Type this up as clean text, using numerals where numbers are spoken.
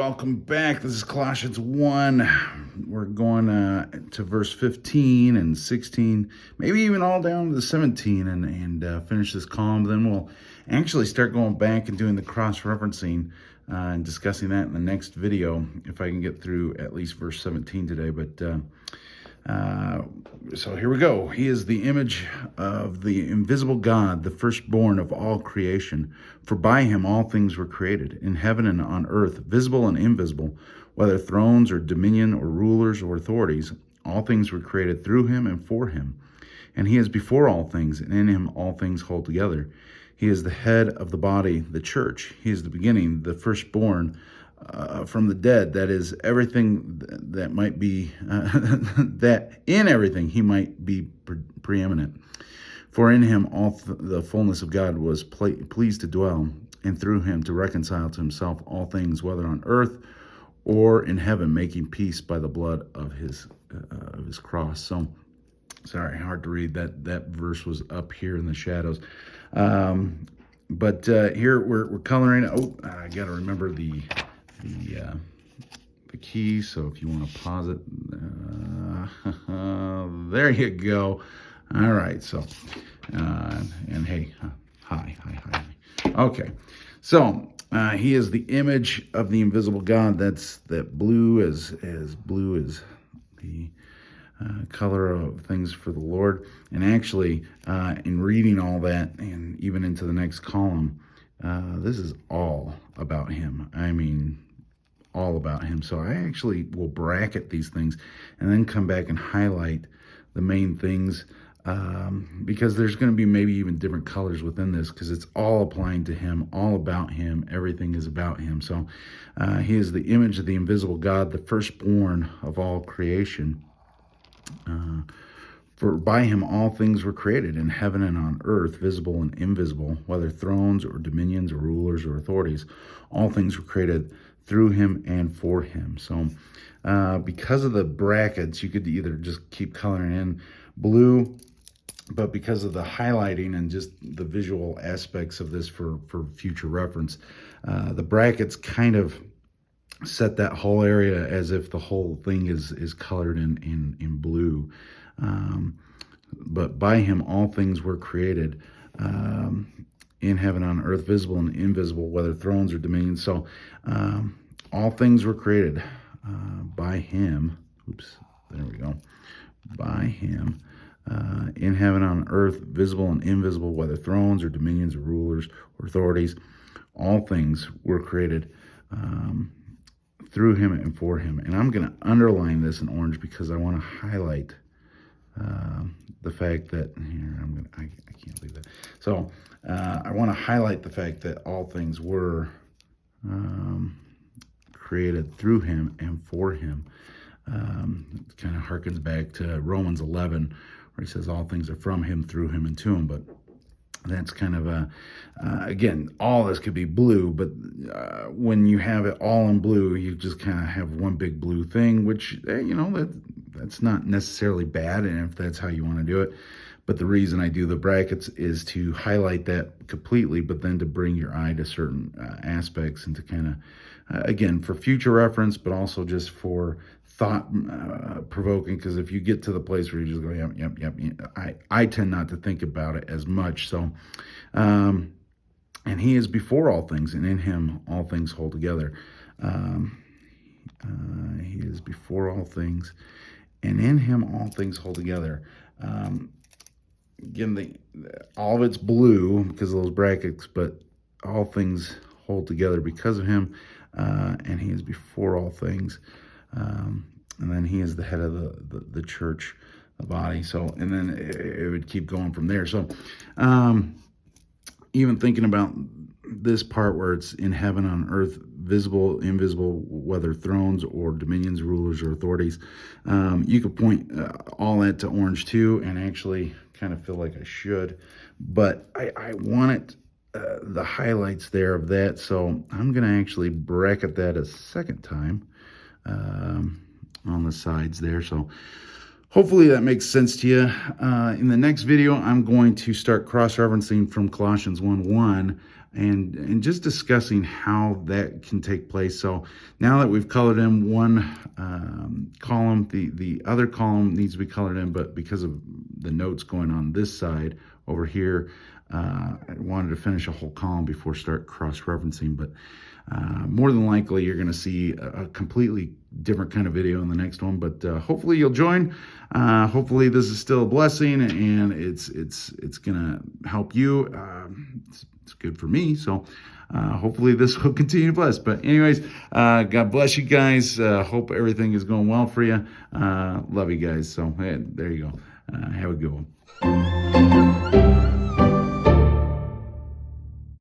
welcome back. This is Colossians 1. We're going to verse 15 and 16, maybe even all down to the 17 and finish this column. Then we'll actually start going back and doing the cross-referencing and discussing that in the next video, if I can get through at least verse 17 today. But so here we go. He is the image of the invisible God, the firstborn of all creation. For by him all things were created, in heaven and on earth, visible and invisible, whether thrones or dominion or rulers or authorities. All things were created through him and for him. And he is before all things, and in him all things hold together. He is the head of the body, the church. He is the beginning, the firstborn from the dead. That is, everything that might be, that in everything he might be preeminent. For in him all the fullness of God was pleased to dwell, and through him to reconcile to himself all things, whether on earth or in heaven, making peace by the blood of his cross. So, sorry, hard to read. That verse was up here in the shadows. But here we're coloring. I got to remember the key. So if you want to pause it, there you go. All right. So, and hey, hi. Okay. So he is the image of the invisible God. That blue as blue as the color of things for the Lord. And actually, in reading all that and even into the next column, this is all about him. I mean, all about him. So I actually will bracket these things and then come back and highlight the main things, because there's going to be maybe even different colors within this, because it's all applying to him, all about him. Everything is about him. So he is the image of the invisible God, the firstborn of all creation. For by him all things were created, in heaven and on earth, visible and invisible, whether thrones or dominions or rulers or authorities. All things were created through him and for him. So because of the brackets, you could either just keep coloring in blue, but because of the highlighting and just the visual aspects of this for future reference, the brackets kind of set that whole area as if the whole thing is colored in blue. But by him all things were created, in heaven, on earth, visible and invisible, whether thrones or dominions. So all things were created by him. Oops, there we go. By him, in heaven, on earth, visible and invisible, whether thrones or dominions or rulers or authorities. All things were created through him and for him. And I'm going to underline this in orange because I want to highlight the fact that here I can't leave that. So I want to highlight the fact that all things were created through him and for him. It kind of harkens back to Romans 11, where he says all things are from him, through him, and to him. But that's kind of again, all this could be blue, but when you have it all in blue, you just kind of have one big blue thing, which, that's not necessarily bad, and if that's how you want to do it. But the reason I do the brackets is to highlight that completely, but then to bring your eye to certain aspects and to kind of, again, for future reference, but also just for thought provoking, because if you get to the place where you just go, yep, I tend not to think about it as much. So, and he is before all things, and in him all things hold together. He is before all things, and in him all things hold together. Again, all of it's blue because of those brackets, but all things hold together because of him, and he is before all things. And then he is the head of the church, the body. So, and then it would keep going from there. So, even thinking about this part where it's in heaven, on earth, visible, invisible, whether thrones or dominions, rulers or authorities, you could point all that to orange too, and actually kind of feel like I should, but I wanted the highlights there of that, so I'm going to actually bracket that a second time on the sides there. So Hopefully that makes sense to you. In the next video, I'm going to start cross-referencing from Colossians 1:1 and just discussing how that can take place. So now that we've colored in one column, the other column needs to be colored in, but because of the notes going on this side over here, I wanted to finish a whole column before start cross-referencing, but more than likely you're going to see a completely different kind of video in the next one, but hopefully you'll join. Hopefully this is still a blessing, and it's gonna help you. It's good for me, so hopefully this will continue to bless. But anyways, God bless you guys. Hope everything is going well for you. Love you guys. So hey, there you go. Have a good one.